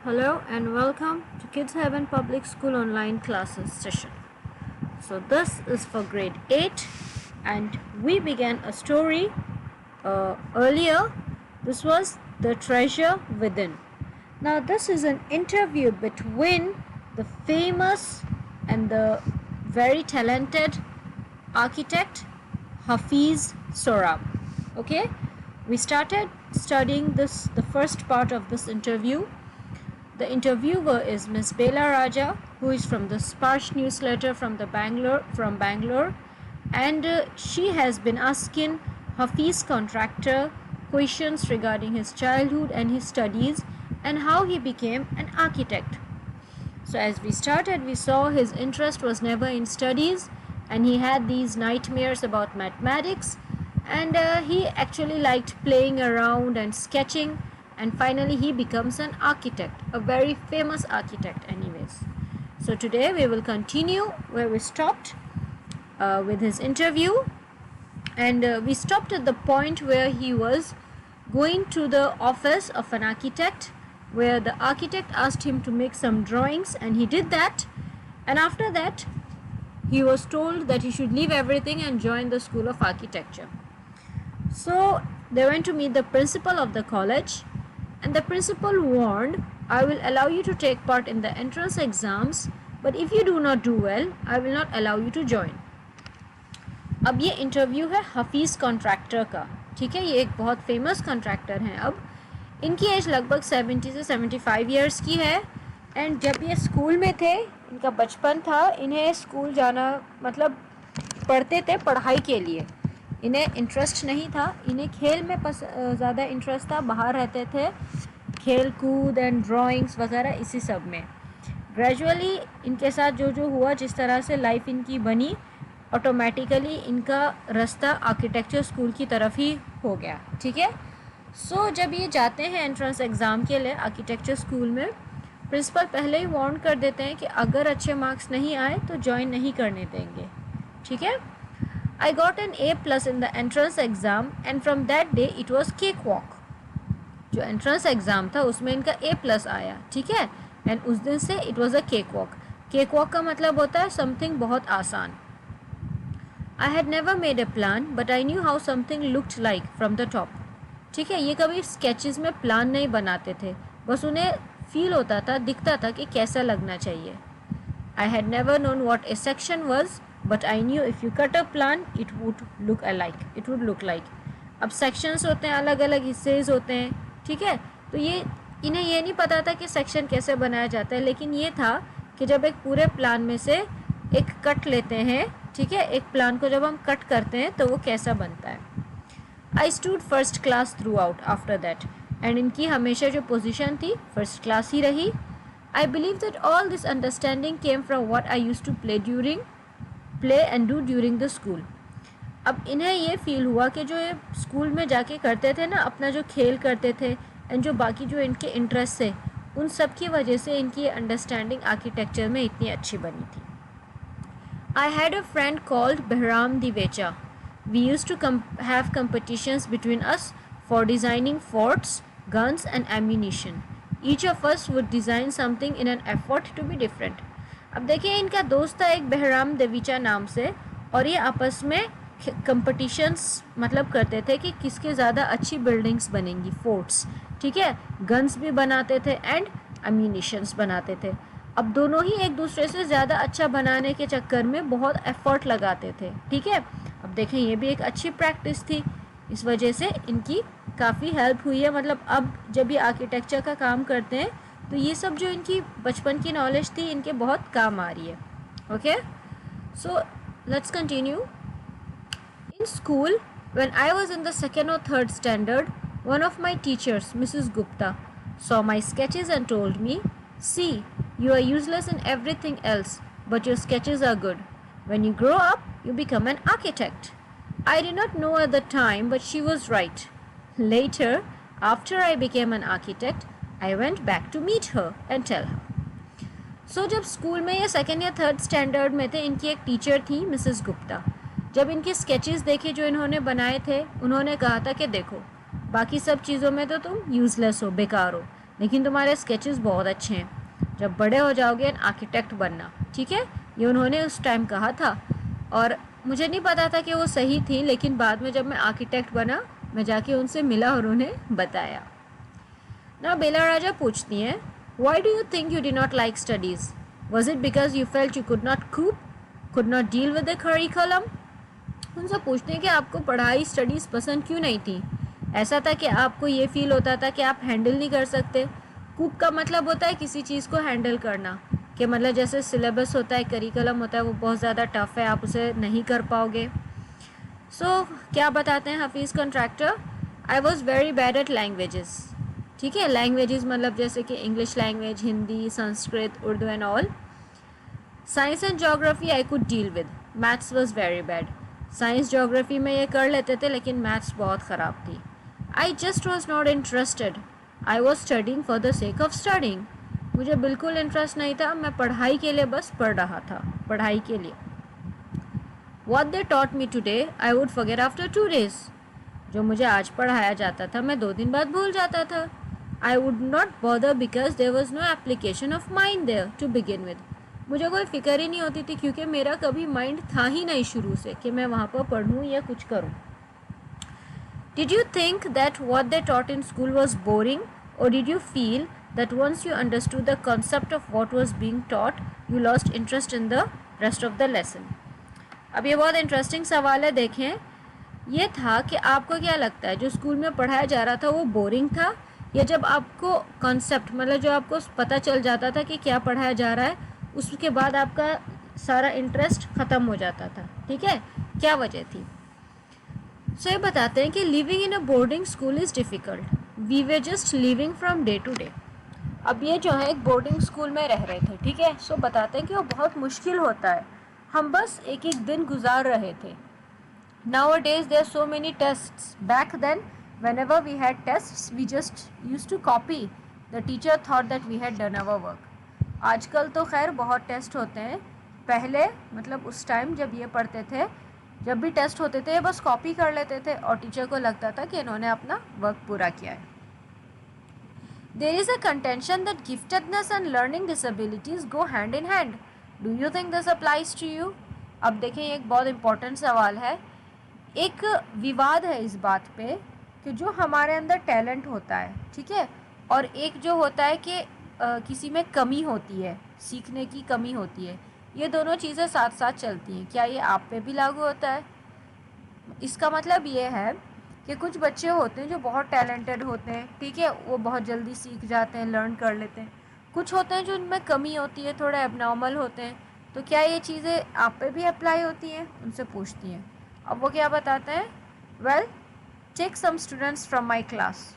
Hello and welcome to Kids Heaven Public School online classes session. So this is for grade 8 and we began a story earlier. This was The Treasure Within. Now this is an interview between the famous and the very talented architect Hafiz Sorab. Okay, we started studying the first part of this interview. The interviewer is Miss Bela Raja, who is from the Sparsh newsletter from Bangalore, and she has been asking Hafiz contractor questions regarding his childhood and his studies and how he became an architect. So as we started, we saw his interest was never in studies and he had these nightmares about mathematics, and he actually liked playing around and sketching, and finally he becomes an architect, a very famous architect anyways. So today we will continue where we stopped with his interview, and we stopped at the point where he was going to the office of an architect, where the architect asked him to make some drawings, and he did that, and after that he was told that he should leave everything and join the School of Architecture. So they went to meet the principal of the college, and the principal warned, I will allow you to take part in the entrance exams, but if you do not do well, I will not allow you to join. अब ये interview है Hafeez contractor का, ठीक है, ये एक बहुत famous contractor हैं. अब इनकी एज लगभग 70 से 75 ईयर्स की है, एंड जब ये स्कूल में थे, इनका बचपन था, इन्हें स्कूल जाना मतलब पढ़ते थे पढ़ाई के लिए, इन्हें इंटरेस्ट नहीं था, इन्हें खेल में ज़्यादा इंटरेस्ट था, बाहर रहते थे, खेल कूद एंड ड्राइंग्स वगैरह इसी सब में. ग्रेजुअली इनके साथ जो जो हुआ, जिस तरह से लाइफ इनकी बनी, ऑटोमेटिकली इनका रास्ता आर्किटेक्चर स्कूल की तरफ ही हो गया, ठीक है. सो जब ये जाते हैं एंट्रेंस एग्ज़ाम के लिए आर्किटेक्चर स्कूल में, प्रिंसिपल पहले ही वार्न कर देते हैं कि अगर अच्छे मार्क्स नहीं आए तो ज्वाइन नहीं करने देंगे, ठीक है. I got an A+ in the entrance exam and from that day it was cakewalk. जो entrance exam था उसमें इनका A+ आया, ठीक है, and उस दिन से it was a cakewalk. Cakewalk का मतलब होता है something बहुत आसान. I had never made a plan but I knew how something looked like from the top. ठीक है, ये कभी sketches में प्लान नहीं बनाते थे, बस उन्हें फील होता था, दिखता था कि कैसा लगना चाहिए. I had never known what a section was, but I knew if you cut a plan, it would look alike. It would look like. अब sections होते हैं, अलग अलग हिस्से होते हैं, ठीक है. तो ये इन्हें ये नहीं पता था कि सेक्शन कैसे बनाया जाता है, लेकिन ये था कि जब एक पूरे प्लान में से एक कट लेते हैं, ठीक है, एक प्लान को जब हम कट करते हैं तो वो कैसा बनता है. I stood first class throughout after that, and इनकी हमेशा जो पोजीशन थी फर्स्ट क्लास ही रही. I believe that all this understanding came from what I used to play and do during the school. अब इन्हें ये फील हुआ कि जो ये स्कूल में जाके करते थे ना, अपना जो खेल करते थे एंड जो बाकी जो इनके इंटरेस्ट थे, उन सब की वजह से इनकी अंडरस्टैंडिंग आर्किटेक्चर में इतनी अच्छी बनी थी. I had a friend called Behram Divecha. We used to have competitions between us for designing forts, guns and ammunition. Each of us would design something in an effort to be different. अब देखिए, इनका दोस्त था एक बहराम देवीचा नाम से, और ये आपस में कंपटीशंस मतलब करते थे कि किसके ज़्यादा अच्छी बिल्डिंग्स बनेंगी, फोर्ट्स, ठीक है, गन्स भी बनाते थे एंड एम्यूनिशंस बनाते थे. अब दोनों ही एक दूसरे से ज़्यादा अच्छा बनाने के चक्कर में बहुत एफर्ट लगाते थे, ठीक है. अब देखें, ये भी एक अच्छी प्रैक्टिस थी, इस वजह से इनकी काफ़ी हेल्प हुई है. मतलब अब जब ये आर्किटेक्चर का काम करते हैं तो ये सब जो इनकी बचपन की नॉलेज थी इनके बहुत काम आ रही है. Okay, so let's continue. In school when I was in the second और third standard, one of my teachers Mrs Gupta saw my sketches and told me, see, you are useless in everything else, but your sketches are good. When you grow up, you become an architect. I did not know at the time, but she was right. Later, after I became an architect, I went back to meet her and tell her. So जब school में ये second या third standard में थे, इनकी एक teacher थी Mrs Gupta. जब इनके स्केचेस देखे जो इन्होंने बनाए थे, उन्होंने कहा था कि देखो, बाकी सब चीज़ों में तो तुम यूज़लेस हो, बेकार हो, लेकिन तुम्हारे स्केचेस बहुत अच्छे हैं, जब बड़े हो जाओगे आर्किटेक्ट बनना, ठीक है। ये उन्होंने उस टाइम कहा था और मुझे नहीं पता था कि वो सही थी, लेकिन बाद में जब मैं आर्किटेक्ट बना, मैं जाके उनसे मिला और उन्हें बताया। ना बेला राजा पूछती हैं, why do you think you did not like studies? Was it because you felt you could not deal with the curriculum? उनसे पूछते हैं कि आपको पढ़ाई स्टडीज़ पसंद क्यों नहीं थी? ऐसा था कि आपको ये फील होता था कि आप हैंडल नहीं कर सकते? कूप का मतलब होता है किसी चीज़ को हैंडल करना, कि मतलब जैसे सिलेबस होता है, करिकुलम होता है, वो बहुत ज़्यादा टफ है, आप उसे नहीं कर पाओगे। क्या बताते हैं Hafeez contractor? I was very bad at languages. ठीक है, लैंग्वेजेस मतलब जैसे कि English language, Hindi, Sanskrit, Urdu and all. Science and geography I could deal with, maths was very bad. Science geography में ये कर लेते थे, लेकिन मैथ्स बहुत ख़राब थी। I just was not interested, I was studying for the sake of studying. मुझे बिल्कुल इंटरेस्ट नहीं था, मैं पढ़ाई के लिए बस पढ़ रहा था, पढ़ाई के लिए। What they taught me today, I would forget after 2 days. जो मुझे आज पढ़ाया जाता था, मैं 2 दिन बाद भूल जाता था। I would not bother because there was no application of mind there to begin with. मुझे कोई फिक्र ही नहीं होती थी क्योंकि मेरा कभी माइंड था ही नहीं शुरू से कि मैं वहाँ पर पढ़ूँ या कुछ करूँ। Did you think that what they taught in school was boring, or did you feel that once you understood the concept of what was being taught, you lost interest in the rest of the lesson? अब ये बहुत interesting सवाल है, देखें। ये था कि आपको क्या लगता है, जो स्कूल में पढ़ाया जा रहा था वो बोरिंग था, या जब आपको कॉन्सेप्ट मतलब जो आपको पता चल जाता था कि क्या पढ़ाया जा रहा है, उसके बाद आपका सारा इंटरेस्ट ख़त्म हो जाता था? ठीक है, क्या वजह थी? ये बताते हैं कि living in a boarding school is difficult, we were just living from day to day. अब ये जो है एक बोर्डिंग स्कूल में रह रहे थे, ठीक है। बताते हैं कि वो बहुत मुश्किल होता है, हम बस एक एक दिन गुजार रहे थे। Nowadays there are so many tests. Back then, whenever we had tests, we just used to copy. The teacher thought that we had done our work. आजकल तो खैर बहुत टेस्ट होते हैं, पहले मतलब उस टाइम जब ये पढ़ते थे, जब भी टेस्ट होते थे बस कॉपी कर लेते थे और टीचर को लगता था कि इन्होंने अपना वर्क पूरा किया है। There is a contention that giftedness and learning disabilities go hand in hand. Do you think this applies to you? अब देखें, एक बहुत इम्पोर्टेंट सवाल है। एक विवाद है इस बात पे कि जो हमारे अंदर टैलेंट होता है, ठीक है, और एक जो होता है कि किसी में कमी होती है, सीखने की कमी होती है, ये दोनों चीज़ें साथ साथ चलती हैं। क्या ये आप पे भी लागू होता है? इसका मतलब ये है कि कुछ बच्चे होते हैं जो बहुत टैलेंटेड होते हैं, ठीक है, वो बहुत जल्दी सीख जाते हैं, लर्न कर लेते हैं। कुछ होते हैं जो उनमें कमी होती है, थोड़े एबनॉर्मल होते हैं। तो क्या ये चीज़ें आप पे भी अप्लाई होती हैं? उनसे पूछती हैं। अब वो क्या बताते हैं? Well, take some students from my class,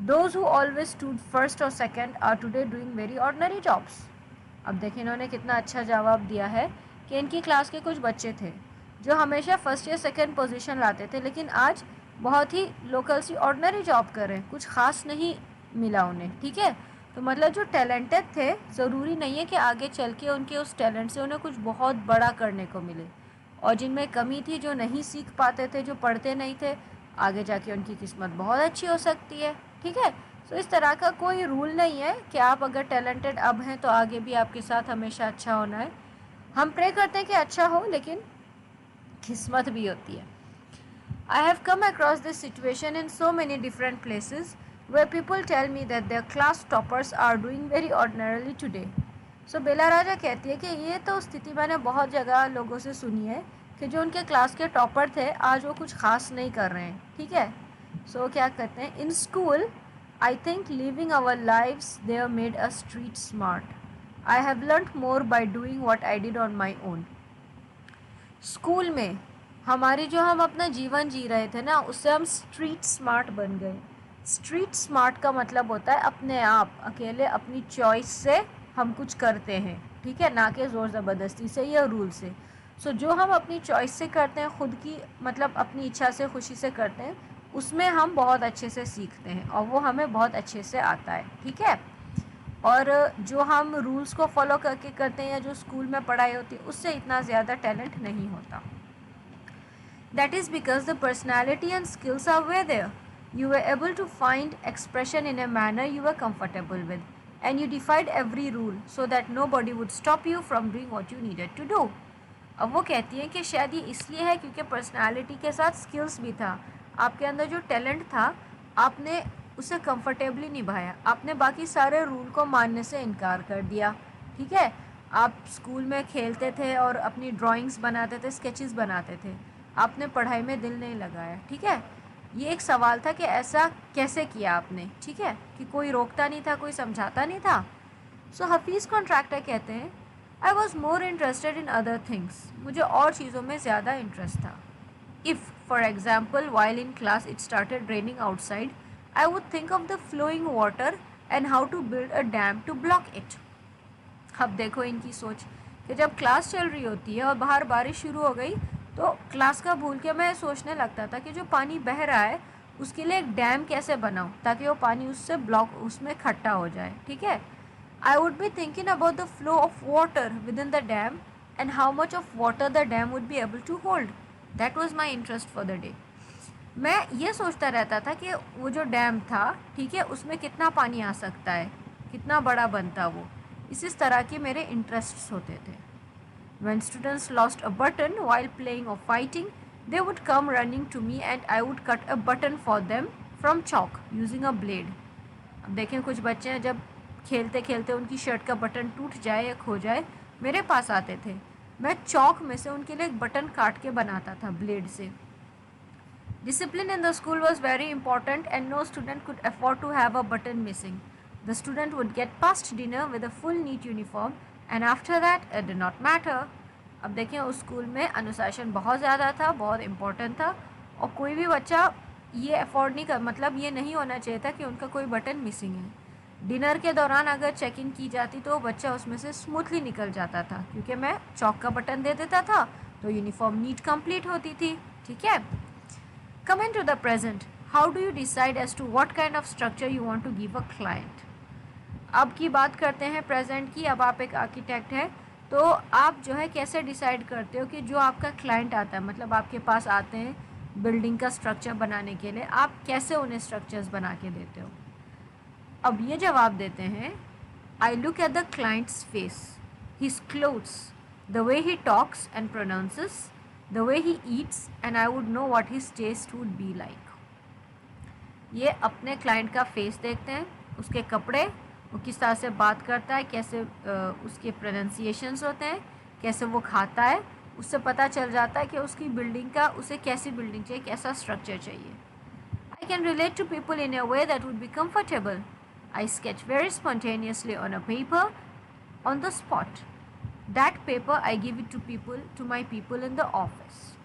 those who always stood first और second are today doing very ordinary jobs. अब देखिए इन्होंने कितना अच्छा जवाब दिया है कि इनकी क्लास के कुछ बच्चे थे जो हमेशा फर्स्ट या सेकेंड पोजीशन लाते थे, लेकिन आज बहुत ही लोकल सी ऑर्डिनरी जॉब कर रहे हैं, कुछ ख़ास नहीं मिला उन्हें, ठीक है। तो मतलब जो टैलेंटेड थे, ज़रूरी नहीं है कि आगे चल के उनके उस टैलेंट से उन्हें कुछ बहुत बड़ा करने को मिले, और जिनमें कमी थी, जो नहीं सीख पाते थे, जो पढ़ते नहीं थे, आगे जाके उनकी किस्मत बहुत अच्छी हो सकती है, ठीक है। इस तरह का कोई रूल नहीं है कि आप अगर टैलेंटेड अब हैं तो आगे भी आपके साथ हमेशा अच्छा होना है। हम प्रे करते हैं कि अच्छा हो, लेकिन किस्मत भी होती है। I have come across this situation in so many different places where people tell me that their class toppers are doing very ordinarily today. बेला राजा कहती है कि ये तो स्थिति मैंने बहुत जगह लोगों से सुनी है कि जो उनके क्लास के टॉपर थे आज वो कुछ खास नहीं कर रहे हैं, ठीक है। क्या कहते हैं? In school I think living our lives there made a street smart, I have learned more by doing what I did on my own. School में हमारी जो हम अपना जीवन जी रहे थे ना, उससे हम स्ट्रीट स्मार्ट बन गए। स्ट्रीट स्मार्ट का मतलब होता है अपने आप अकेले अपनी चॉइस से हम कुछ करते हैं, ठीक है, ना कि ज़ोर ज़बरदस्ती से या रूल से। जो हम अपनी चॉइस से करते हैं, खुद की मतलब अपनी इच्छा से, खुशी से करते हैं, उसमें हम बहुत अच्छे से सीखते हैं और वो हमें बहुत अच्छे से आता है, ठीक है। और जो हम रूल्स को फॉलो करके करते हैं या जो स्कूल में पढ़ाई होती है, उससे इतना ज़्यादा टैलेंट नहीं होता। That is because the personality and skills are way there. You were able to find expression in a manner you were comfortable with, and you defied every rule so that nobody would stop you from doing what you needed to do. अब वो कहती हैं कि शायद ये इसलिए है क्योंकि पर्सनालिटी के साथ स्किल्स भी था, आपके अंदर जो टैलेंट था आपने उसे कंफर्टेबली निभाया, आपने बाकी सारे रूल को मानने से इनकार कर दिया। ठीक है, आप स्कूल में खेलते थे और अपनी ड्राइंग्स बनाते थे, स्केचेस बनाते थे, आपने पढ़ाई में दिल नहीं लगाया। ठीक है, ये एक सवाल था कि ऐसा कैसे किया आपने। ठीक है, कि कोई रोकता नहीं था, कोई समझाता नहीं था। सो हफीज़ कॉन्ट्रैक्टर कहते हैं I was more interested in other things, मुझे और चीज़ों में ज़्यादा इंटरेस्ट था। If for example while in class it started raining outside, I would think of the flowing water and how to build a dam to block it. अब देखो इनकी सोच कि जब क्लास चल रही होती है और बाहर बारिश शुरू हो गई तो क्लास का भूल के मैं सोचने लगता था कि जो पानी बह रहा है उसके लिए एक डैम कैसे बनाऊं ताकि वो पानी उससे ब्लॉक उसमें इकट्ठा हो जाए। ठीक है, I would be thinking about the flow of water with in the dam and how much of water the dam would be able to hold. That was my interest for the day. मैं ये सोचता रहता था कि वो जो dam था, ठीक है, उसमें कितना पानी आ सकता है, कितना बड़ा बनता वो। इस तरह के मेरे इंटरेस्ट्स होते थे। When students lost a button while playing or fighting, they would come running to me and I would cut a button for them from chalk using a blade. अब देखें कुछ बच्चे हैं जब खेलते खेलते उनकी शर्ट का बटन टूट जाए या खो जाए, मेरे पास आते थे, मैं चौक में से उनके लिए एक बटन काट के बनाता था ब्लेड से। Discipline in the school was very important and no student could afford to have a button missing. The student would get past dinner with a full neat uniform and after that it did not matter. अब देखें उस school में अनुशासन बहुत ज़्यादा था, बहुत important था और कोई भी बच्चा ये अफोर्ड नहीं कर, मतलब ये नहीं होना चाहिए था कि उनका कोई बटन मिसिंग है। डिनर के दौरान अगर चेकिंग की जाती तो बच्चा उसमें से स्मूथली निकल जाता था क्योंकि मैं चौक का बटन दे देता था तो यूनिफॉर्म नीट कंप्लीट होती थी। ठीक है, coming to the present, how do you decide as to what kind of structure you want to give a client. अब की बात करते हैं प्रेजेंट की। अब आप एक आर्किटेक्ट हैं तो आप जो है कैसे डिसाइड करते हो कि जो आपका क्लाइंट आता है, मतलब आपके पास आते हैं बिल्डिंग का स्ट्रक्चर बनाने के लिए, आप कैसे उन्हें स्ट्रक्चर्स बना के देते हो। अब ये जवाब देते हैं, I look at the client's face, his clothes, the way he talks and pronounces, the way he eats and I would know what his taste would be like. ये अपने क्लाइंट का फेस देखते हैं, उसके कपड़े, वो किस तरह से बात करता है, कैसे उसके प्रोनाउंसिएशंस होते हैं, कैसे वो खाता है, उससे पता चल जाता है कि उसकी बिल्डिंग का उसे कैसी बिल्डिंग चाहिए, कैसा स्ट्रक्चर चाहिए। I can relate to people in a way that would be comfortable. I sketch very spontaneously on a paper on the spot. That paper I give it to people, to my people in the office.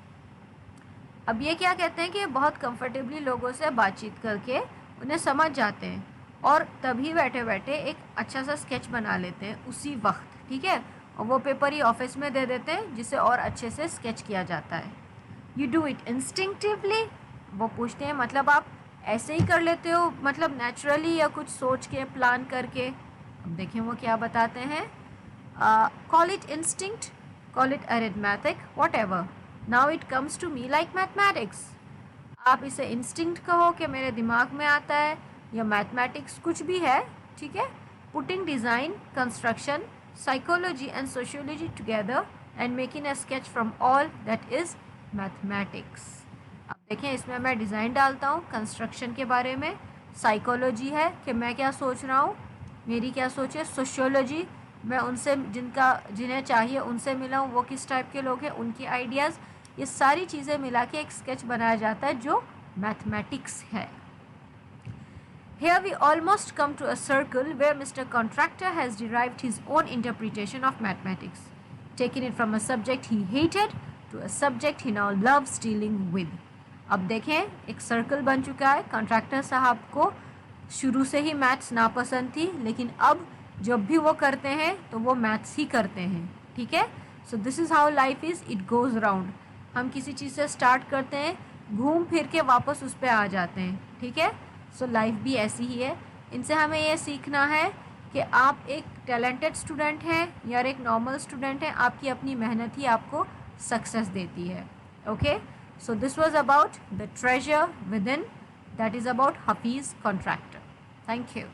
अब ये क्या कहते हैं कि बहुत comfortably लोगों से बातचीत करके उन्हें समझ जाते हैं और तभी बैठे बैठे एक अच्छा सा स्केच बना लेते हैं उसी वक्त। ठीक है, और वो पेपर ही ऑफिस में दे देते हैं जिसे और अच्छे से स्केच किया जाता है। यू डू इट इंस्टिंक्टिवली, वो पूछते हैं मतलब आप ऐसे ही कर लेते हो, मतलब नेचुरली या कुछ सोच के प्लान करके। अब देखें वो क्या बताते हैं, call it instinct, call it arithmetic, whatever, now it comes to me like mathematics. आप इसे इंस्टिंक्ट कहो कि मेरे दिमाग में आता है, या मैथमेटिक्स कुछ भी है। ठीक है, putting design, construction, psychology and sociology together and making a sketch from all that is mathematics. अब देखें इसमें मैं डिज़ाइन डालता हूँ, कंस्ट्रक्शन के बारे में, साइकोलॉजी है कि मैं क्या सोच रहा हूँ, मेरी क्या सोच है, सोशियोलॉजी मैं उनसे जिन्हें चाहिए उनसे मिला हूँ, वो किस टाइप के लोग हैं, उनकी आइडियाज़, ये सारी चीज़ें मिला के एक स्केच बनाया जाता है जो मैथमेटिक्स है। Here we almost come to a circle where Mr. Contractor has derived his own interpretation of mathematics, taking it from a subject he hated to a subject he now loves dealing with. अब देखें एक circle बन चुका है। Contractor साहब को शुरू से ही मैथ्स नापसंद थी, लेकिन अब जब भी वो करते हैं तो वो मैथ्स ही करते हैं। ठीक है, so this is how life is, it goes round. हम किसी चीज़ से स्टार्ट करते हैं, घूम फिर के वापस उस पर आ जाते हैं। ठीक है, सो लाइफ भी ऐसी ही है। इनसे हमें ये सीखना है कि आप एक टैलेंटेड स्टूडेंट हैं या एक नॉर्मल स्टूडेंट हैं, आपकी अपनी मेहनत ही आपको सक्सेस देती है। Okay, so this was about the treasure with in that is about Hafiz Contractor. Thank you.